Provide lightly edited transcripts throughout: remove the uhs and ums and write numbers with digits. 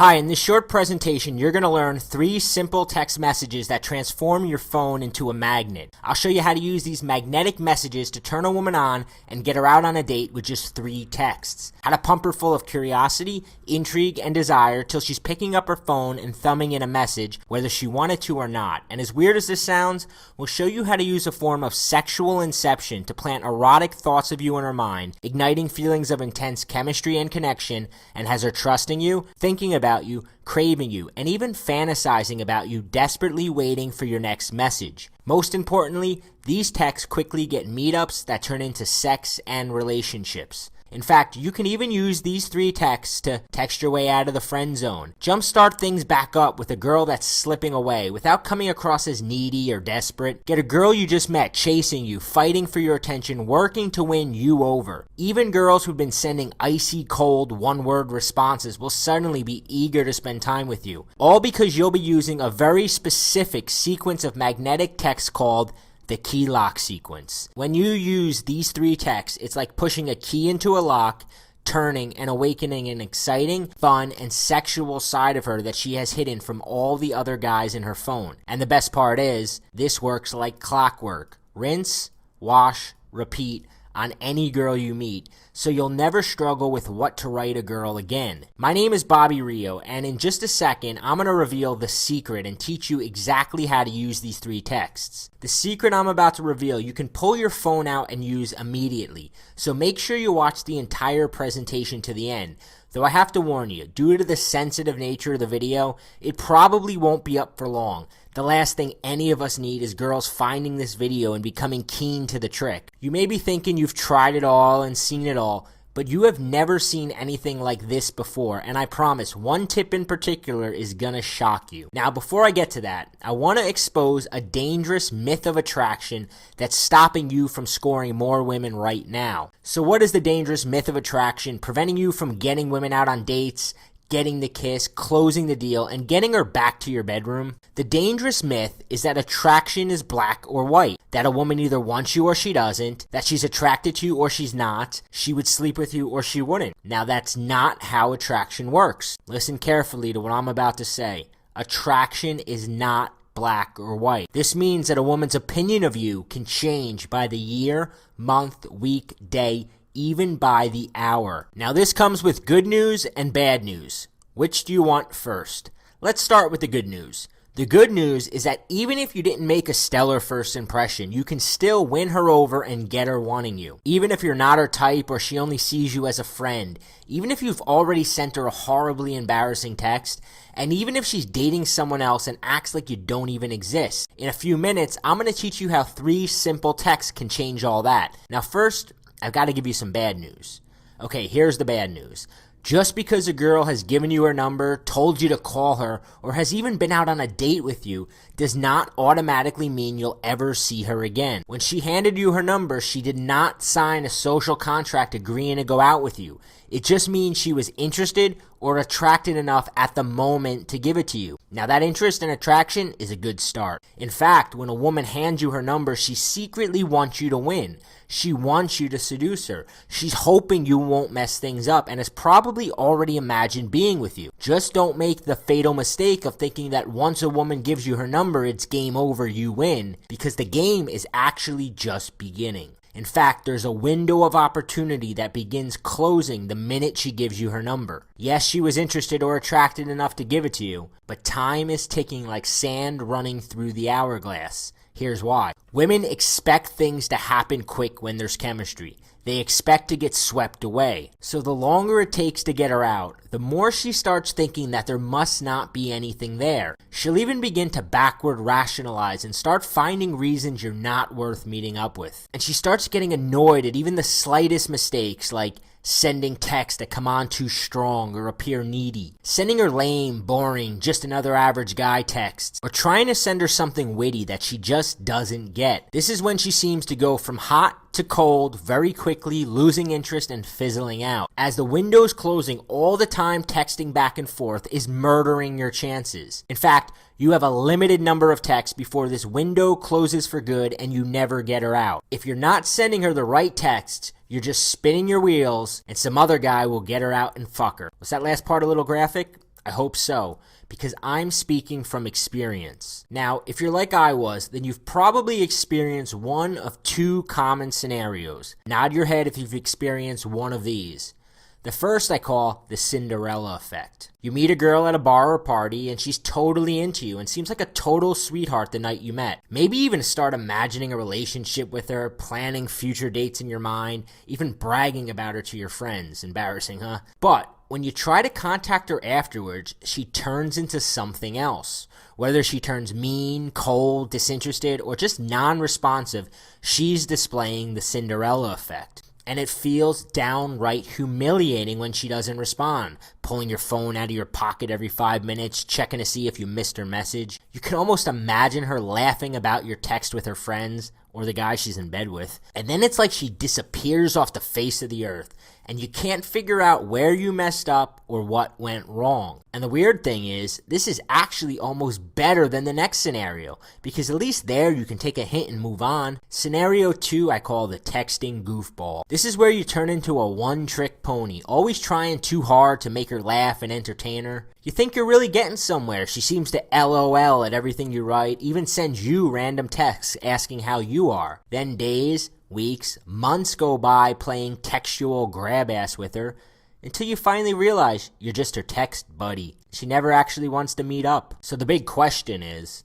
Hi, in this short presentation, you're going to learn 3 simple text messages that transform your phone into a magnet. I'll show you how to use these magnetic messages to turn a woman on and get her out on a date with just 3 texts. How to pump her full of curiosity, intrigue, and desire till she's picking up her phone and thumbing in a message, whether she wanted to or not. And as weird as this sounds, we'll show you how to use a form of sexual inception to plant erotic thoughts of you in her mind, igniting feelings of intense chemistry and connection, and has her trusting you, thinking about you, craving you, and even fantasizing about you, desperately waiting for your next message. Most importantly, these texts quickly get meetups that turn into sex and relationships. In fact, you can even use these 3 texts to text your way out of the friend zone. Jumpstart things back up with a girl that's slipping away without coming across as needy or desperate. Get a girl you just met chasing you, fighting for your attention, working to win you over. Even girls who've been sending icy cold one-word responses will suddenly be eager to spend time with you. All because you'll be using a very specific sequence of magnetic texts called the key lock sequence. When you use these 3 texts, it's like pushing a key into a lock, turning and awakening an exciting, fun, and sexual side of her that she has hidden from all the other guys in her phone. And the best part is, this works like clockwork. Rinse, wash, repeat on any girl you meet, so you'll never struggle with what to write a girl again. My name is Bobby Rio, and in just a second, I'm going to reveal the secret and teach you exactly how to use these 3 texts. The secret I'm about to reveal, you can pull your phone out and use immediately, so make sure you watch the entire presentation to the end. Though I have to warn you, due to the sensitive nature of the video, it probably won't be up for long. The last thing any of us need is girls finding this video and becoming keen to the trick. You may be thinking you've tried it all and seen it all, but you have never seen anything like this before, and I promise one tip in particular is gonna shock you. Now, before I get to that, I want to expose a dangerous myth of attraction that's stopping you from scoring more women right now. So what is the dangerous myth of attraction preventing you from getting women out on dates, getting the kiss, closing the deal, and getting her back to your bedroom? The dangerous myth is that attraction is black or white, that a woman either wants you or she doesn't, that she's attracted to you or she's not, she would sleep with you or she wouldn't. Now, that's not how attraction works. Listen carefully to what I'm about to say. Attraction is not black or white. This means that a woman's opinion of you can change by the year, month, week, day, even by the hour. Now, this comes with good news and bad news. Which do you want first? Let's start with the good news. The good news is that even if you didn't make a stellar first impression, you can still win her over and get her wanting you. Even if you're not her type or she only sees you as a friend, even if you've already sent her a horribly embarrassing text, and even if she's dating someone else and acts like you don't even exist. In a few minutes, I'm going to teach you how 3 simple texts can change all that. Now, first, I've got to give you some bad news. Okay, here's the bad news. Just because a girl has given you her number, told you to call her, or has even been out on a date with you, does not automatically mean you'll ever see her again. When she handed you her number, she did not sign a social contract agreeing to go out with you. It just means she was interested or attracted enough at the moment to give it to you. Now, that interest and attraction is a good start. In fact, when a woman hands you her number, she secretly wants you to win. She wants you to seduce her. She's hoping you won't mess things up and has probably already imagined being with you. Just don't make the fatal mistake of thinking that once a woman gives you her number, it's game over, you win, because the game is actually just beginning. In fact, there's a window of opportunity that begins closing the minute she gives you her number. Yes, she was interested or attracted enough to give it to you, but time is ticking like sand running through the hourglass. Here's why. Women expect things to happen quick when there's chemistry. They expect to get swept away. So the longer it takes to get her out, the more she starts thinking that there must not be anything there. She'll even begin to backward rationalize and start finding reasons you're not worth meeting up with. And she starts getting annoyed at even the slightest mistakes, like sending texts that come on too strong or appear needy, sending her lame, boring, just another average guy texts, or trying to send her something witty that she just doesn't get. This is when she seems to go from hot to cold very quickly, losing interest and fizzling out. As the window's closing, all the time texting back and forth is murdering your chances. In fact, you have a limited number of texts before this window closes for good and you never get her out. If you're not sending her the right texts, you're just spinning your wheels and some other guy will get her out and fuck her. Was that last part a little graphic? I hope so, because I'm speaking from experience. Now, if you're like I was, then you've probably experienced one of two common scenarios. Nod your head if you've experienced one of these. The first I call the Cinderella effect. You meet a girl at a bar or party and she's totally into you and seems like a total sweetheart the night you met. Maybe even start imagining a relationship with her, planning future dates in your mind, even bragging about her to your friends. Embarrassing, huh? But when you try to contact her afterwards, she turns into something else. Whether she turns mean, cold, disinterested, or just non-responsive, she's displaying the Cinderella effect. And it feels downright humiliating when she doesn't respond, pulling your phone out of your pocket every 5 minutes, checking to see if you missed her message. You can almost imagine her laughing about your text with her friends or the guy she's in bed with. And then it's like she disappears off the face of the earth, and you can't figure out where you messed up or what went wrong. And the weird thing is, this is actually almost better than the next scenario, because at least there you can take a hint and move on. Scenario 2 I call the texting goofball. This is where you turn into a one-trick pony, always trying too hard to make her laugh and entertain her. You think you're really getting somewhere. She seems to LOL at everything you write, even sends you random texts asking how you are. Then days, weeks, months go by playing textual grab-ass with her, until you finally realize you're just her text buddy. She never actually wants to meet up. So the big question is,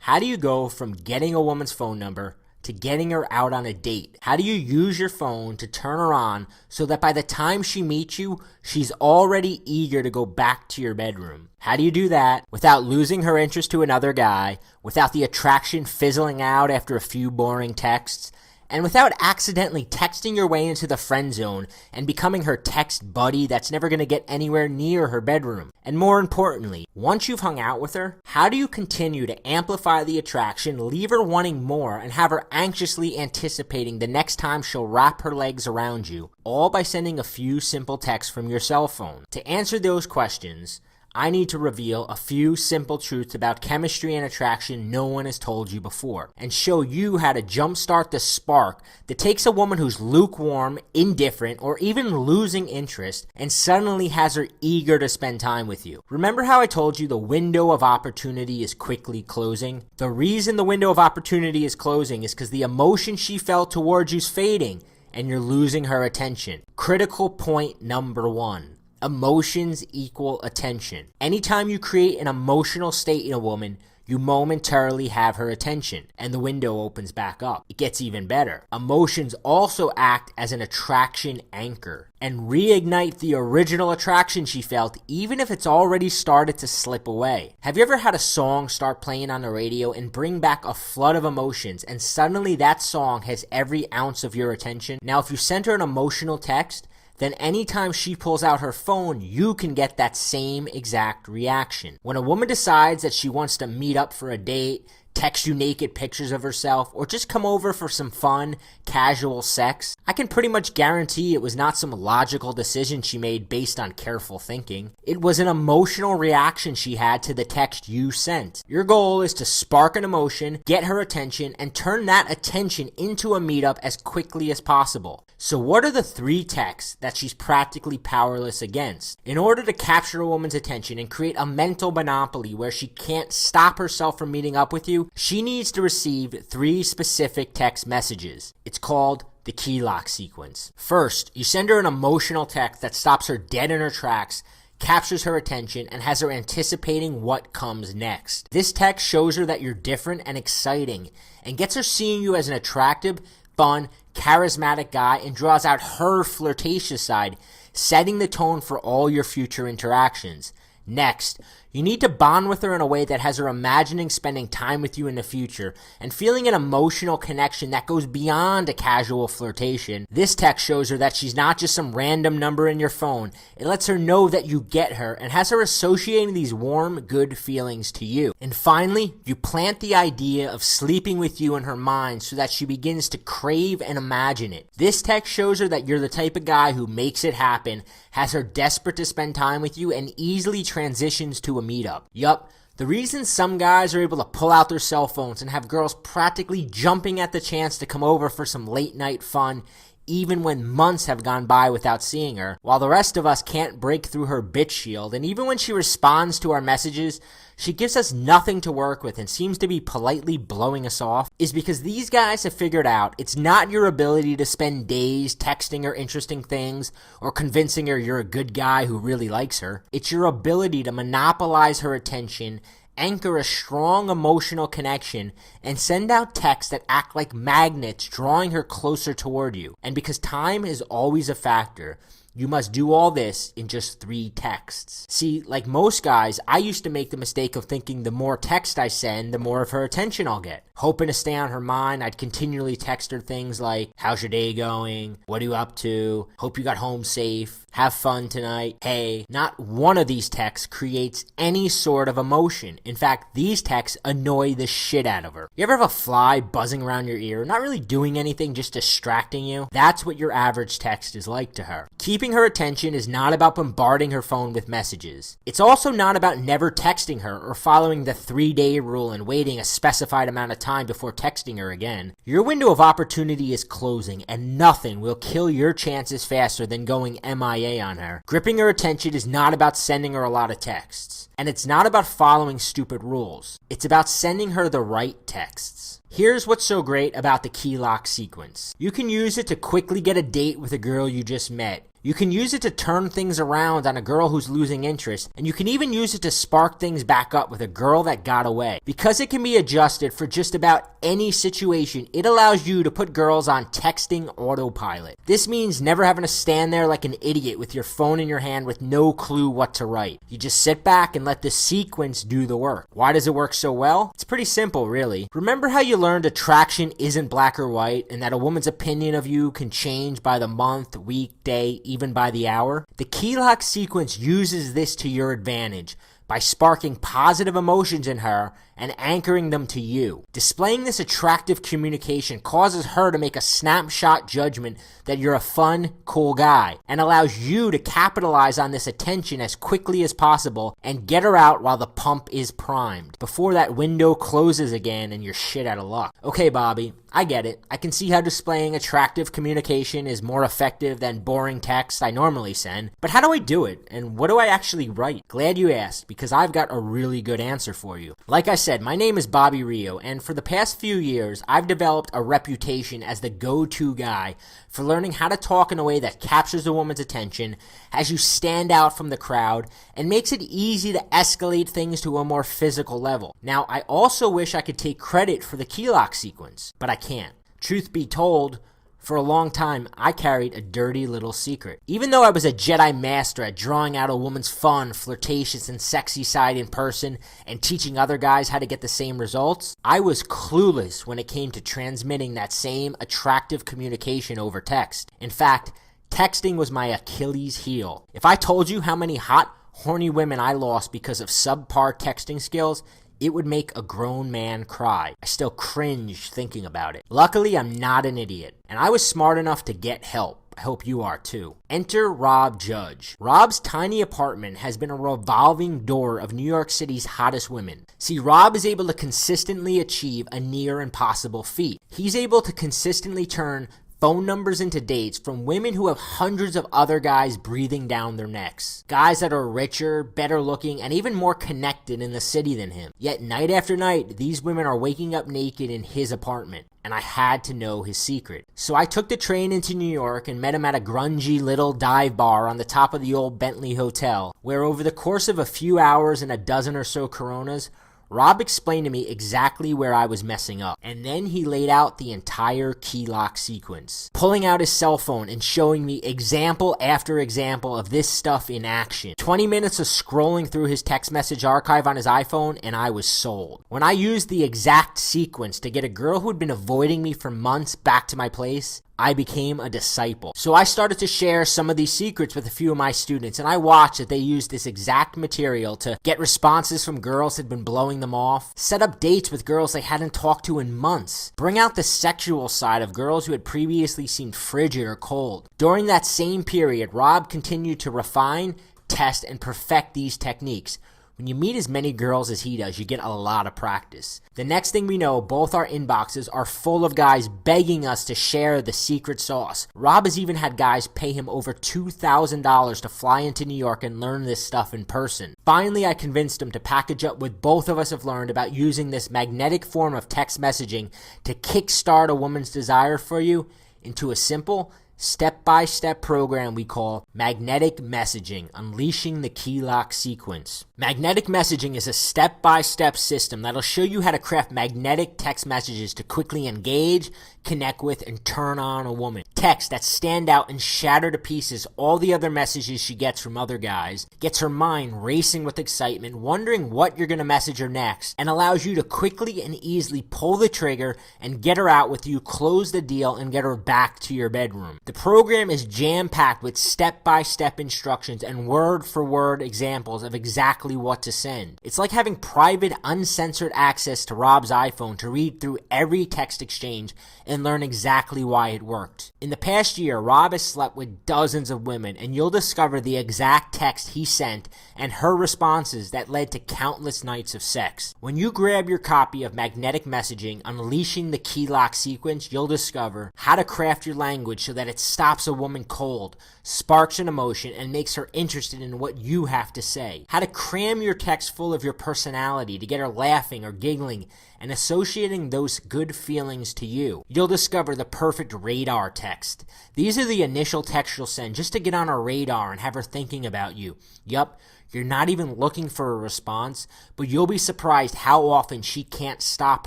how do you go from getting a woman's phone number to getting her out on a date? How do you use your phone to turn her on so that by the time she meets you, she's already eager to go back to your bedroom? How do you do that without losing her interest to another guy, without the attraction fizzling out after a few boring texts, and without accidentally texting your way into the friend zone and becoming her text buddy that's never going to get anywhere near her bedroom? And more importantly, once you've hung out with her, how do you continue to amplify the attraction, leave her wanting more, and have her anxiously anticipating the next time she'll wrap her legs around you, all by sending a few simple texts from your cell phone? To answer those questions, I need to reveal a few simple truths about chemistry and attraction no one has told you before, and show you how to jumpstart the spark that takes a woman who's lukewarm, indifferent, or even losing interest and suddenly has her eager to spend time with you. Remember how I told you the window of opportunity is quickly closing? The reason the window of opportunity is closing is because the emotion she felt towards you's fading and you're losing her attention. Critical point number 1. Emotions equal attention. Anytime you create an emotional state in a woman, you momentarily have her attention, and the window opens back up. It gets even better. Emotions also act as an attraction anchor and reignite the original attraction she felt, even if it's already started to slip away. Have you ever had a song start playing on the radio and bring back a flood of emotions, and suddenly that song has every ounce of your attention? Now, if you send her an emotional text, then anytime she pulls out her phone, you can get that same exact reaction. When a woman decides that she wants to meet up for a date, text you naked pictures of herself, or just come over for some fun, casual sex, I can pretty much guarantee it was not some logical decision she made based on careful thinking. It was an emotional reaction she had to the text you sent. Your goal is to spark an emotion, get her attention, and turn that attention into a meetup as quickly as possible. So what are the 3 texts that she's practically powerless against? In order to capture a woman's attention and create a mental monopoly where she can't stop herself from meeting up with you, she needs to receive 3 specific text messages. It's called the key lock sequence. First, you send her an emotional text that stops her dead in her tracks, captures her attention, and has her anticipating what comes next. This text shows her that you're different and exciting, and gets her seeing you as an attractive, fun, charismatic guy, and draws out her flirtatious side, setting the tone for all your future interactions. Next, you need to bond with her in a way that has her imagining spending time with you in the future and feeling an emotional connection that goes beyond a casual flirtation. This text shows her that she's not just some random number in your phone. It lets her know that you get her and has her associating these warm, good feelings to you. And finally, you plant the idea of sleeping with you in her mind so that she begins to crave and imagine it. This text shows her that you're the type of guy who makes it happen, has her desperate to spend time with you, and easily transitions to a meetup. Yup, the reason some guys are able to pull out their cell phones and have girls practically jumping at the chance to come over for some late night fun even when months have gone by without seeing her, while the rest of us can't break through her bitch shield, and even when she responds to our messages, she gives us nothing to work with and seems to be politely blowing us off, is because these guys have figured out it's not your ability to spend days texting her interesting things or convincing her you're a good guy who really likes her. It's your ability to monopolize her attention, anchor a strong emotional connection, and send out texts that act like magnets, drawing her closer toward you. And because time is always a factor, you must do all this in just 3 texts. See, like most guys, I used to make the mistake of thinking the more text I send, the more of her attention I'll get. Hoping to stay on her mind, I'd continually text her things like, how's your day going? What are you up to? Hope you got home safe. Have fun tonight. Hey, not one of these texts creates any sort of emotion. In fact, these texts annoy the shit out of her. You ever have a fly buzzing around your ear, not really doing anything, just distracting you? That's what your average text is like to her. Keeping her attention is not about bombarding her phone with messages. It's also not about never texting her or following the 3-day rule and waiting a specified amount of time before texting her again. Your window of opportunity is closing, and nothing will kill your chances faster than going MIA on her. Gripping her attention is not about sending her a lot of texts. And it's not about following stupid rules. It's about sending her the right texts. Here's what's so great about the key lock sequence. You can use it to quickly get a date with a girl you just met. You can use it to turn things around on a girl who's losing interest, and you can even use it to spark things back up with a girl that got away. Because it can be adjusted for just about any situation, it allows you to put girls on texting autopilot. This means never having to stand there like an idiot with your phone in your hand with no clue what to write. You just sit back and let the sequence do the work. Why does it work so well? It's pretty simple, really. Remember how you learned attraction isn't black or white, and that a woman's opinion of you can change by the month, week, day, even by the hour? The key lock sequence uses this to your advantage by sparking positive emotions in her and anchoring them to you. Displaying this attractive communication causes her to make a snapshot judgment that you're a fun, cool guy, and allows you to capitalize on this attention as quickly as possible and get her out while the pump is primed, before that window closes again and you're shit out of luck. Okay, Bobby, I get it. I can see how displaying attractive communication is more effective than boring text I normally send, but how do I do it? And what do I actually write? Glad you asked, because I've got a really good answer for you. Like I said, my name is Bobby Rio, and for the past few years, I've developed a reputation as the go-to guy for learning how to talk in a way that captures a woman's attention, has you stand out from the crowd, and makes it easy to escalate things to a more physical level. Now, I also wish I could take credit for the key lock sequence, but I can't. Truth be told, for a long time, I carried a dirty little secret. Even though I was a Jedi master at drawing out a woman's fun, flirtatious, and sexy side in person and teaching other guys how to get the same results, I was clueless when it came to transmitting that same attractive communication over text. In fact, texting was my Achilles heel. If I told you how many hot, horny women I lost because of subpar texting skills, it would make a grown man cry. I still cringe thinking about it. Luckily, I'm not an idiot, and I was smart enough to get help. I hope you are too. Enter Rob Judge. Rob's tiny apartment has been a revolving door of New York City's hottest women. See, Rob is able to consistently achieve a near impossible feat. He's able to consistently turn phone numbers into dates from women who have hundreds of other guys breathing down their necks. Guys that are richer, better looking, and even more connected in the city than him. Yet night after night, these women are waking up naked in his apartment. And I had to know his secret. So I took the train into New York and met him at a grungy little dive bar on the top of the old Bentley Hotel, where over the course of a few hours and a dozen or so Coronas, Rob explained to me exactly where I was messing up, and then he laid out the entire key lock sequence, pulling out his cell phone and showing me example after example of this stuff in action. 20 minutes of scrolling through his text message archive on his iPhone, and I was sold. When I used the exact sequence to get a girl who'd been avoiding me for months back to my place, I became a disciple. So I started to share some of these secrets with a few of my students, and I watched that they used this exact material to get responses from girls that had been blowing them off, set up dates with girls they hadn't talked to in months, bring out the sexual side of girls who had previously seemed frigid or cold. During that same period, Rob continued to refine, test, and perfect these techniques, When you meet as many girls as he does, you get a lot of practice. The next thing we know, both our inboxes are full of guys begging us to share the secret sauce. Rob has even had guys pay him over $2,000 to fly into New York and learn this stuff in person. Finally, I convinced him to package up what both of us have learned about using this magnetic form of text messaging to kickstart a woman's desire for you into a simple, step-by-step program we call Magnetic Messaging, Unleashing the Key Lock Sequence. Magnetic messaging is a step-by-step system that'll show you how to craft magnetic text messages to quickly engage, connect with, and turn on a woman. Text that stand out and shatter to pieces all the other messages she gets from other guys, gets her mind racing with excitement, wondering what you're going to message her next, and allows you to quickly and easily pull the trigger and get her out with you, close the deal, and get her back to your bedroom. The program is jam-packed with step-by-step instructions and word-for-word examples of exactly what to send. It's like having private, uncensored access to Rob's iPhone to read through every text exchange and learn exactly why it worked. In the past year, Rob has slept with dozens of women, and you'll discover the exact text he sent and her responses that led to countless nights of sex. When you grab your copy of Magnetic Messaging, Unleashing the Key Lock Sequence, you'll discover how to craft your language so that it stops a woman cold, sparks an emotion, and makes her interested in what you have to say. How to cram your text full of your personality to get her laughing or giggling and associating those good feelings to you. You'll discover the perfect radar text. These are the initial texts you'll send just to get on her radar and have her thinking about you. Yup, you're not even looking for a response, but you'll be surprised how often she can't stop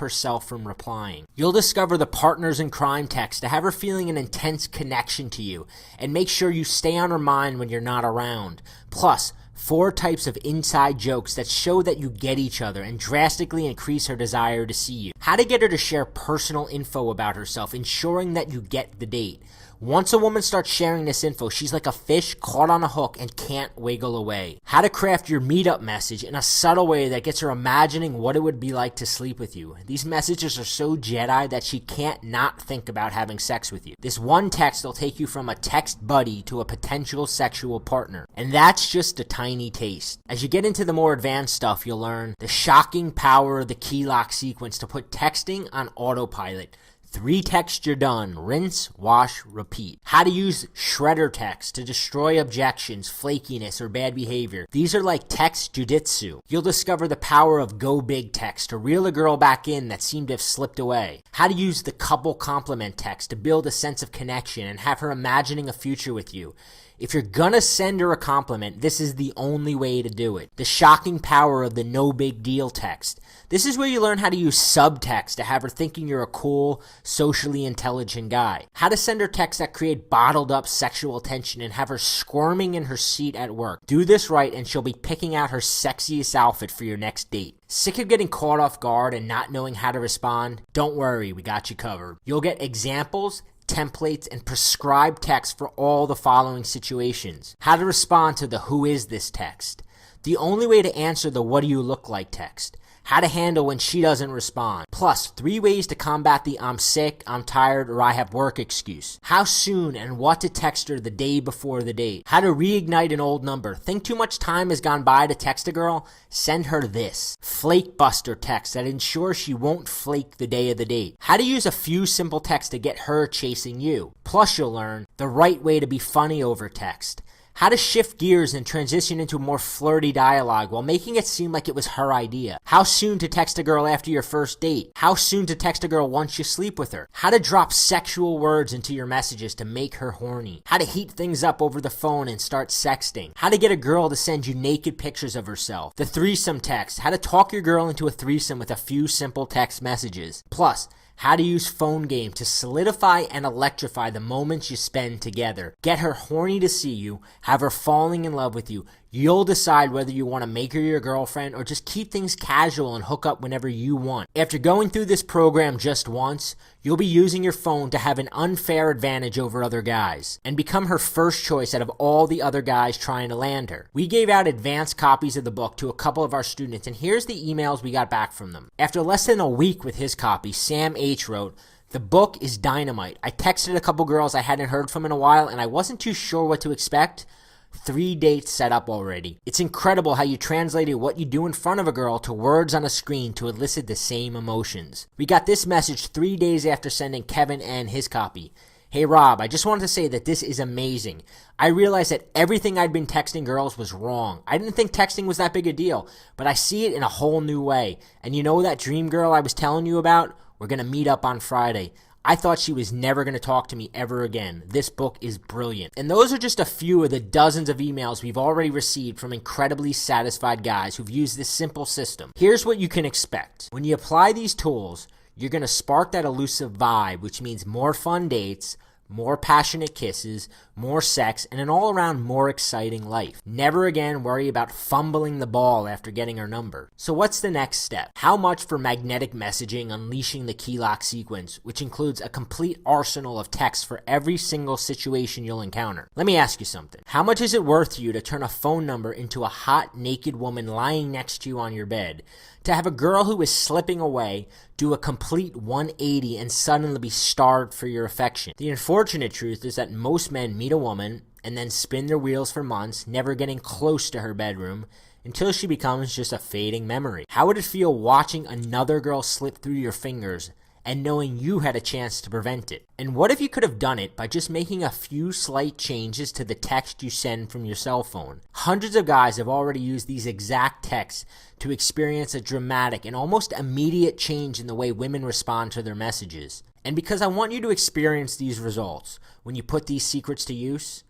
herself from replying. You'll discover the partners in crime text to have her feeling an intense connection to you and make sure you stay on her mind when you're not around. Plus, 4 types of inside jokes that show that you get each other and drastically increase her desire to see you. How to get her to share personal info about herself, ensuring that you get the date. Once a woman starts sharing this info, she's like a fish caught on a hook and can't wiggle away. How to craft your meetup message in a subtle way that gets her imagining what it would be like to sleep with you. These messages are so Jedi that she can't not think about having sex with you. This one text will take you from a text buddy to a potential sexual partner. And that's just a tiny taste. As you get into the more advanced stuff, you'll learn the shocking power of the key lock sequence to put texting on autopilot. 3 texts, you're done. Rinse, wash, repeat. How to use shredder text to destroy objections, flakiness, or bad behavior. These are like text jujitsu. You'll discover the power of go big text to reel a girl back in that seemed to have slipped away. How to use the couple compliment text to build a sense of connection and have her imagining a future with you. If you're gonna send her a compliment, this is the only way to do it. The shocking power of the no big deal text. This is where you learn how to use subtext to have her thinking you're a cool, socially intelligent guy. How to send her texts that create bottled up sexual tension and have her squirming in her seat at work. Do this right and she'll be picking out her sexiest outfit for your next date. Sick of getting caught off guard and not knowing how to respond? Don't worry, we got you covered. You'll get examples, templates, and prescribed text for all the following situations. How to respond to the who is this text. The only way to answer the what do you look like text. How to handle when she doesn't respond. Plus, 3 ways to combat the I'm sick, I'm tired, or I have work excuse. How soon and what to text her the day before the date. How to reignite an old number. Think too much time has gone by to text a girl? Send her this. Flake buster text that ensures she won't flake the day of the date. How to use a few simple texts to get her chasing you. Plus, you'll learn the right way to be funny over text. How to shift gears and transition into a more flirty dialogue while making it seem like it was her idea. How soon to text a girl after your first date. How soon to text a girl once you sleep with her. How to drop sexual words into your messages to make her horny. How to heat things up over the phone and start sexting. How to get a girl to send you naked pictures of herself. The threesome text. How to talk your girl into a threesome with a few simple text messages. Plus, how to use phone game to solidify and electrify the moments you spend together. Get her horny to see you, have her falling in love with you. You'll decide whether you want to make her your girlfriend or just keep things casual and hook up whenever you want. After going through this program just once, you'll be using your phone to have an unfair advantage over other guys and become her first choice out of all the other guys trying to land her. We gave out advanced copies of the book to a couple of our students, and here's the emails we got back from them. After less than a week with his copy, Sam H. wrote, "The book is dynamite. I texted a couple girls I hadn't heard from in a while and I wasn't too sure what to expect. 3 dates set up already. It's incredible how you translated what you do in front of a girl to words on a screen to elicit the same emotions. We got this message 3 days after sending Kevin N his copy. Hey Rob, I just wanted to say that this is amazing. I realized that everything I'd been texting girls was wrong. I didn't think texting was that big a deal, but I see it in a whole new way. And you know that dream girl I was telling you about? We're going to meet up on Friday. I thought she was never going to talk to me ever again. This book is brilliant. And those are just a few of the dozens of emails we've already received from incredibly satisfied guys who've used this simple system. Here's what you can expect. When you apply these tools, you're going to spark that elusive vibe, which means more fun dates, more passionate kisses, more sex, and an all-around more exciting life. Never again worry about fumbling the ball after getting her number. So what's the next step? How much for magnetic messaging unleashing the key lock sequence, which includes a complete arsenal of texts for every single situation you'll encounter? Let me ask you something. How much is it worth to you to turn a phone number into a hot, naked woman lying next to you on your bed? To have a girl who is slipping away do a complete 180 and suddenly be starved for your affection? The unfortunate truth is that most men meet a woman and then spin their wheels for months, never getting close to her bedroom until she becomes just a fading memory. How would it feel watching another girl slip through your fingers and knowing you had a chance to prevent it? And what if you could have done it by just making a few slight changes to the text you send from your cell phone? Hundreds of guys have already used these exact texts to experience a dramatic and almost immediate change in the way women respond to their messages. And because I want you to experience these results when you put these secrets to use,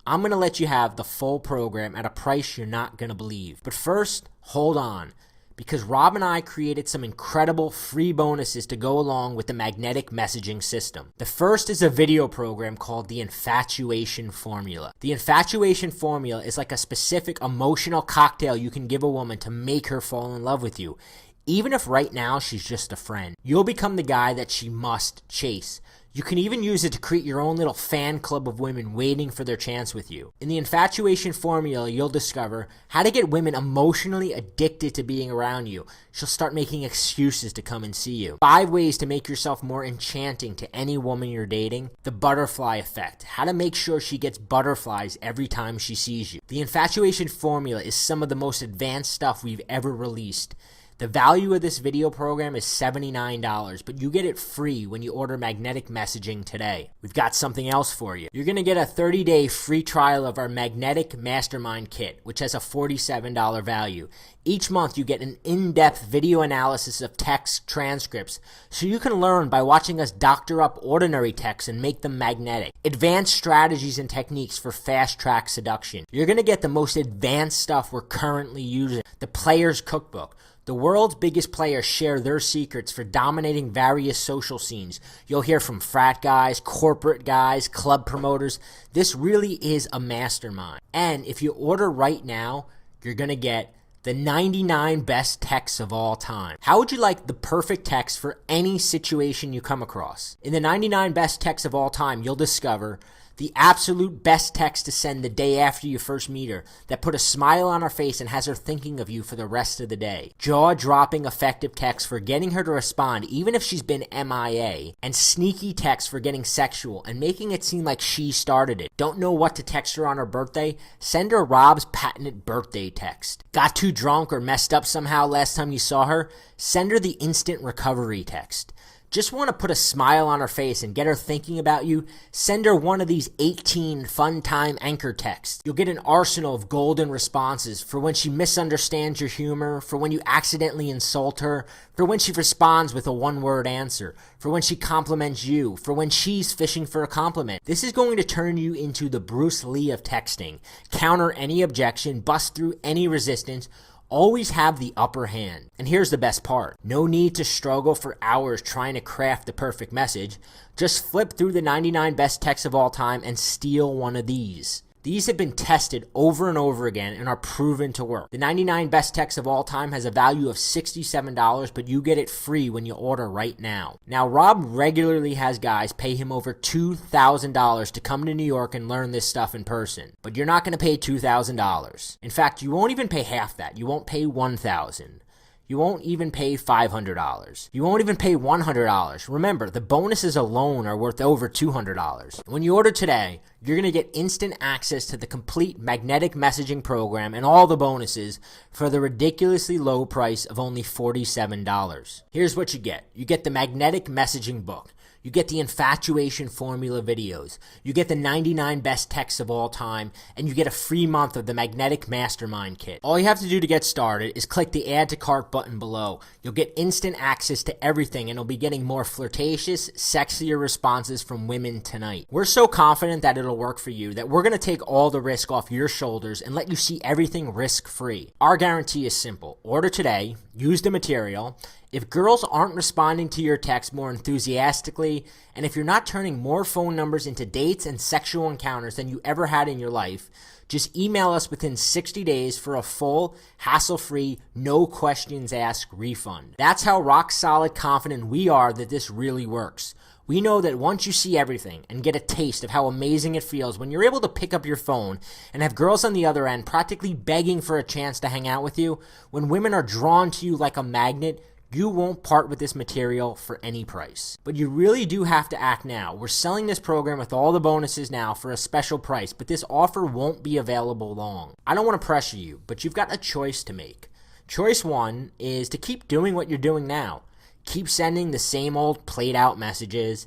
I'm going to let you have the full program at a price you're not going to believe. But first, hold on, because Rob and I created some incredible free bonuses to go along with the magnetic messaging system. The first is a video program called the Infatuation Formula. The Infatuation Formula is like a specific emotional cocktail you can give a woman to make her fall in love with you, even if right now she's just a friend. You'll become the guy that she must chase. You can even use it to create your own little fan club of women waiting for their chance with you. In the Infatuation Formula, you'll discover how to get women emotionally addicted to being around you. She'll start making excuses to come and see you. 5 ways to make yourself more enchanting to any woman you're dating. The butterfly effect. How to make sure she gets butterflies every time she sees you. The Infatuation Formula is some of the most advanced stuff we've ever released. The value of this video program is $79, but you get it free when you order magnetic messaging today. We've got something else for you. You're going to get a 30-day free trial of our Magnetic Mastermind Kit, which has a $47 value. Each month you get an in-depth video analysis of text transcripts, so you can learn by watching us doctor up ordinary texts and make them magnetic. Advanced strategies and techniques for fast-track seduction. You're going to get the most advanced stuff we're currently using. The Player's Cookbook. The world's biggest players share their secrets for dominating various social scenes. You'll hear from frat guys, corporate guys, club promoters. This really is a mastermind. And if you order right now, you're going to get the 99 best texts of all time. How would you like the perfect text for any situation you come across? In the 99 best texts of all time, you'll discover the absolute best text to send the day after you first meet her that put a smile on her face and has her thinking of you for the rest of the day. Jaw-dropping effective text for getting her to respond even if she's been MIA. And sneaky text for getting sexual and making it seem like she started it. Don't know what to text her on her birthday? Send her Rob's patented birthday text. Got too drunk or messed up somehow last time you saw her? Send her the instant recovery text. Just want to put a smile on her face and get her thinking about you? Send her one of these 18 fun time anchor texts. You'll get an arsenal of golden responses for when she misunderstands your humor, for when you accidentally insult her, for when she responds with a one-word answer, for when she compliments you, for when she's fishing for a compliment. This is going to turn you into the Bruce Lee of texting. Counter any objection, bust through any resistance, always have the upper hand. And here's the best part. No need to struggle for hours trying to craft the perfect message. Just flip through the 99 best texts of all time and steal one of these. These have been tested over and over again and are proven to work. The 99 best texts of all time has a value of $67, but you get it free when you order right now. Now, Rob regularly has guys pay him over $2,000 to come to New York and learn this stuff in person. But you're not going to pay $2,000. In fact, you won't even pay half that. You won't pay $1,000. You won't even pay $500. You won't even pay $100. Remember, the bonuses alone are worth over $200. When you order today, you're going to get instant access to the complete magnetic messaging program and all the bonuses for the ridiculously low price of only $47. Here's what you get. You get the magnetic messaging book. You get the infatuation formula videos. You get the 99 best texts of all time, and you get a free month of the magnetic mastermind kit. All you have to do to get started is click the add to cart button below. You'll get instant access to everything, and you'll be getting more flirtatious, sexier responses from women tonight. We're so confident that it'll work for you that we're going to take all the risk off your shoulders and let you see everything risk-free. Our guarantee is simple. Order today, use the material. If girls aren't responding to your text more enthusiastically, and if you're not turning more phone numbers into dates and sexual encounters than you ever had in your life, just email us within 60 days for a full, hassle-free, no questions asked refund. That's how rock solid confident we are that this really works. We know that once you see everything and get a taste of how amazing it feels when you're able to pick up your phone and have girls on the other end practically begging for a chance to hang out with you, when women are drawn to you like a magnet, you won't part with this material for any price. But you really do have to act now. We're selling this program with all the bonuses now for a special price, but this offer won't be available long. I don't want to pressure you, but you've got a choice to make. Choice one is to keep doing what you're doing now. Keep sending the same old played out messages.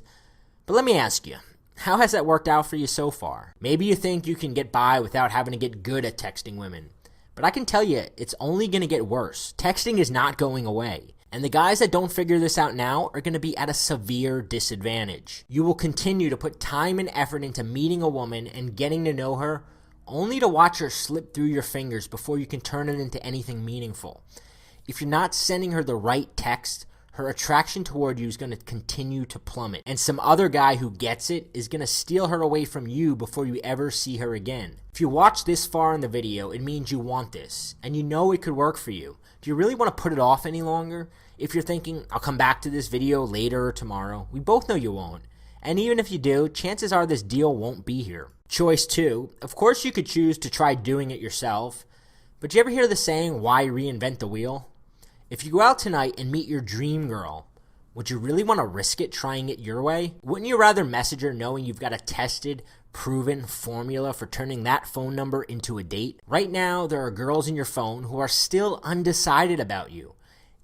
But let me ask you, how has that worked out for you so far? Maybe you think you can get by without having to get good at texting women. But I can tell you, it's only going to get worse. Texting is not going away. And the guys that don't figure this out now are going to be at a severe disadvantage. You will continue to put time and effort into meeting a woman and getting to know her, only to watch her slip through your fingers before you can turn it into anything meaningful. If you're not sending her the right text, her attraction toward you is going to continue to plummet. And some other guy who gets it is going to steal her away from you before you ever see her again. If you watch this far in the video, it means you want this, and you know it could work for you. Do you really want to put it off any longer? If you're thinking, I'll come back to this video later or tomorrow, we both know you won't. And even if you do, chances are this deal won't be here. Choice two, of course you could choose to try doing it yourself, but do you ever hear the saying, why reinvent the wheel? If you go out tonight and meet your dream girl, would you really want to risk it trying it your way? Wouldn't you rather message her knowing you've got a tested, proven formula for turning that phone number into a date? Right now, there are girls in your phone who are still undecided about you.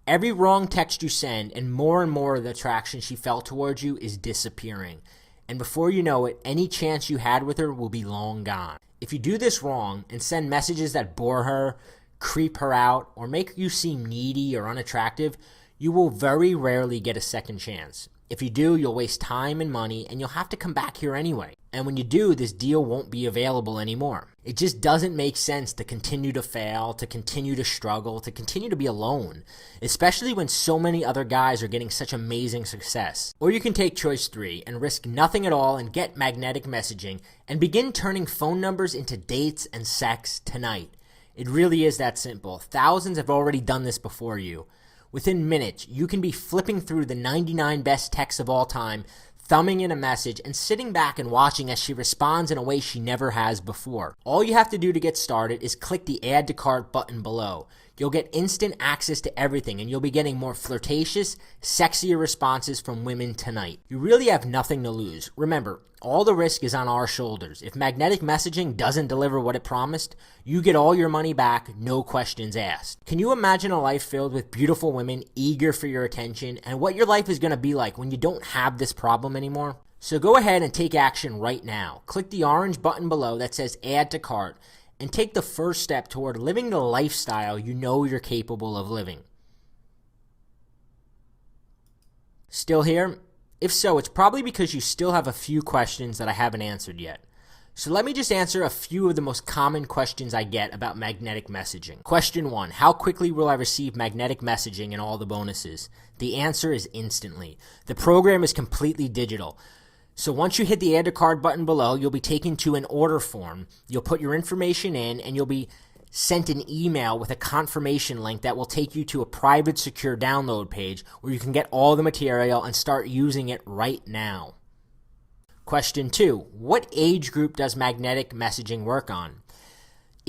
Every wrong text you send and more of the attraction she felt towards you is disappearing. And before you know it, any chance you had with her will be long gone. If you do this wrong and send messages that bore her, creep her out, or make you seem needy or unattractive, you will very rarely get a second chance. If you do, you'll waste time and money, and you'll have to come back here anyway. And when you do, this deal won't be available anymore. It just doesn't make sense to continue to fail, to continue to struggle, to continue to be alone, especially when so many other guys are getting such amazing success. Or you can take choice three and risk nothing at all and get magnetic messaging and begin turning phone numbers into dates and sex tonight. It really is that simple. Thousands have already done this before you. Within minutes, you can be flipping through the 99 best texts of all time, thumbing in a message, and sitting back and watching as she responds in a way she never has before. All you have to do to get started is click the Add to Cart button below. You'll get instant access to everything, and you'll be getting more flirtatious, sexier responses from women tonight. You really have nothing to lose. Remember, all the risk is on our shoulders. If magnetic messaging doesn't deliver what it promised, you get all your money back, no questions asked. Can you imagine a life filled with beautiful women eager for your attention, and what your life is going to be like when you don't have this problem anymore? So go ahead and take action right now. Click the orange button below that says Add to Cart, and take the first step toward living the lifestyle you know you're capable of living. Still here? If so, it's probably because you still have a few questions that I haven't answered yet. So let me just answer a few of the most common questions I get about magnetic messaging. Question 1, how quickly will I receive magnetic messaging and all the bonuses? The answer is instantly. The program is completely digital. So once you hit the Add to Cart button below, you'll be taken to an order form. You'll put your information in, and you'll be sent an email with a confirmation link that will take you to a private, secure download page where you can get all the material and start using it right now. Question 2, what age group does magnetic messaging work on?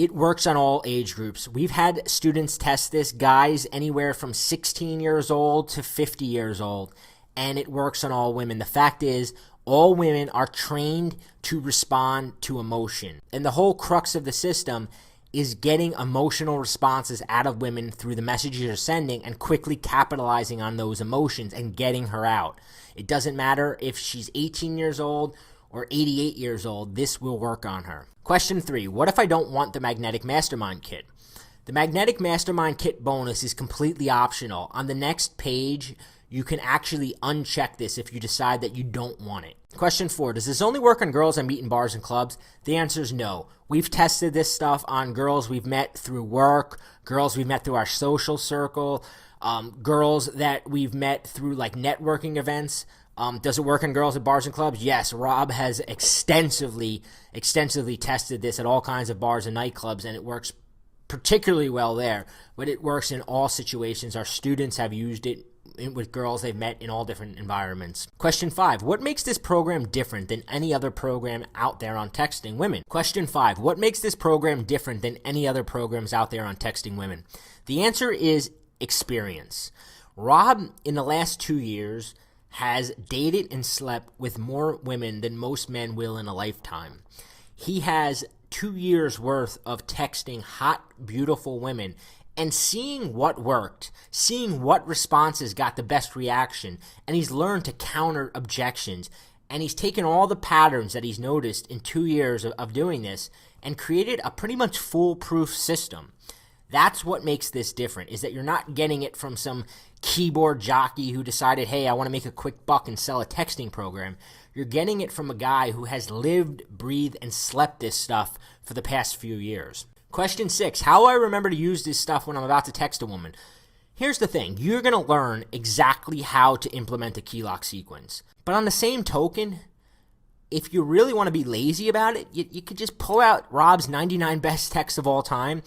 It works on all age groups. We've had students test this, guys anywhere from 16 years old to 50 years old, and it works on all women. The fact is, all women are trained to respond to emotion. And the whole crux of the system is getting emotional responses out of women through the messages you're sending and quickly capitalizing on those emotions and getting her out. It doesn't matter if she's 18 years old or 88 years old, this will work on her. Question 3, what if I don't want the Magnetic Mastermind Kit? The Magnetic Mastermind Kit bonus is completely optional. On the next page, you can actually uncheck this if you decide that you don't want it. Question 4, does this only work on girls I meet in bars and clubs? The answer is no. We've tested this stuff on girls we've met through work, girls we've met through our social circle, girls that we've met through like networking events. Does it work on girls at bars and clubs? Yes, Rob has extensively tested this at all kinds of bars and nightclubs, and it works particularly well there. But it works in all situations. Our students have used it with girls they've met in all different environments. Question 5, what makes this program different than any other program out there on texting women? Question 5, what makes this program different than any other programs out there on texting women? The answer is experience. Rob, in the last 2 years, has dated and slept with more women than most men will in a lifetime. He has 2 years worth of texting hot, beautiful women and seeing what worked, seeing what responses got the best reaction, and he's learned to counter objections, and he's taken all the patterns that he's noticed in 2 years of doing this and created a pretty much foolproof system. That's what makes this different, is that you're not getting it from some keyboard jockey who decided, hey, I want to make a quick buck and sell a texting program. You're getting it from a guy who has lived, breathed, and slept this stuff for the past few years. Question 6, how do I remember to use this stuff when I'm about to text a woman? Here's the thing, you're going to learn exactly how to implement a key lock sequence. But on the same token, if you really want to be lazy about it, you could just pull out Rob's 99 best texts of all time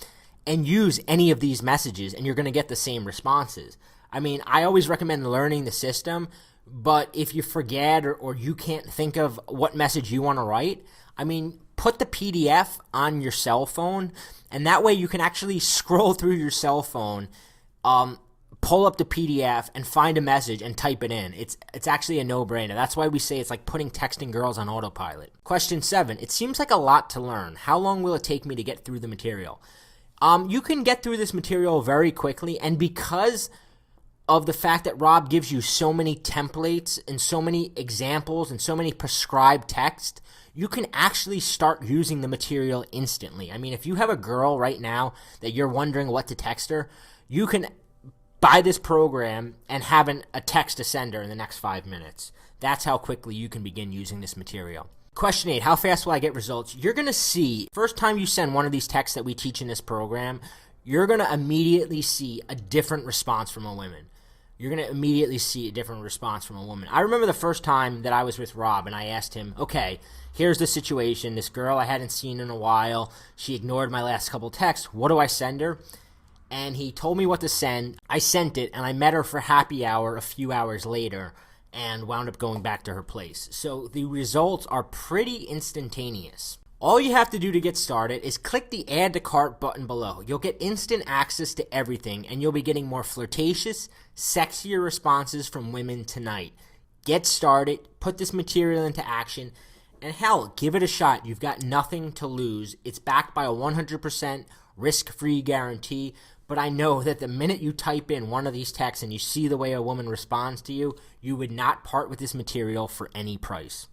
and use any of these messages, and you're going to get the same responses. I mean, I always recommend learning the system, but if you forget or you can't think of what message you want to write, I mean, put the PDF on your cell phone, and that way you can actually scroll through your cell phone, pull up the PDF, and find a message and type it in. It's actually a no-brainer. That's why we say it's like putting texting girls on autopilot. Question 7, it seems like a lot to learn. How long will it take me to get through the material? You can get through this material very quickly, and because of the fact that Rob gives you so many templates and so many examples and so many prescribed text, you can actually start using the material instantly. I mean, if you have a girl right now that you're wondering what to text her, you can buy this program and have a text to send her in the next 5 minutes. That's how quickly you can begin using this material. Question 8, how fast will I get results? You're going to see, first time you send one of these texts that we teach in this program, you're going to immediately see a different response from a woman. You're going to immediately see a different response from a woman. I remember the first time that I was with Rob and I asked him, okay, here's the situation. This girl I hadn't seen in a while. She ignored my last couple texts. What do I send her? And he told me what to send. I sent it, and I met her for happy hour a few hours later and wound up going back to her place. So the results are pretty instantaneous. All you have to do to get started is click the Add to Cart button below. You'll get instant access to everything, and you'll be getting more flirtatious, sexier responses from women tonight. Get started, put this material into action, and hell, give it a shot. You've got nothing to lose. It's backed by a 100% risk-free guarantee, but I know that the minute you type in one of these texts and you see the way a woman responds to you, you would not part with this material for any price.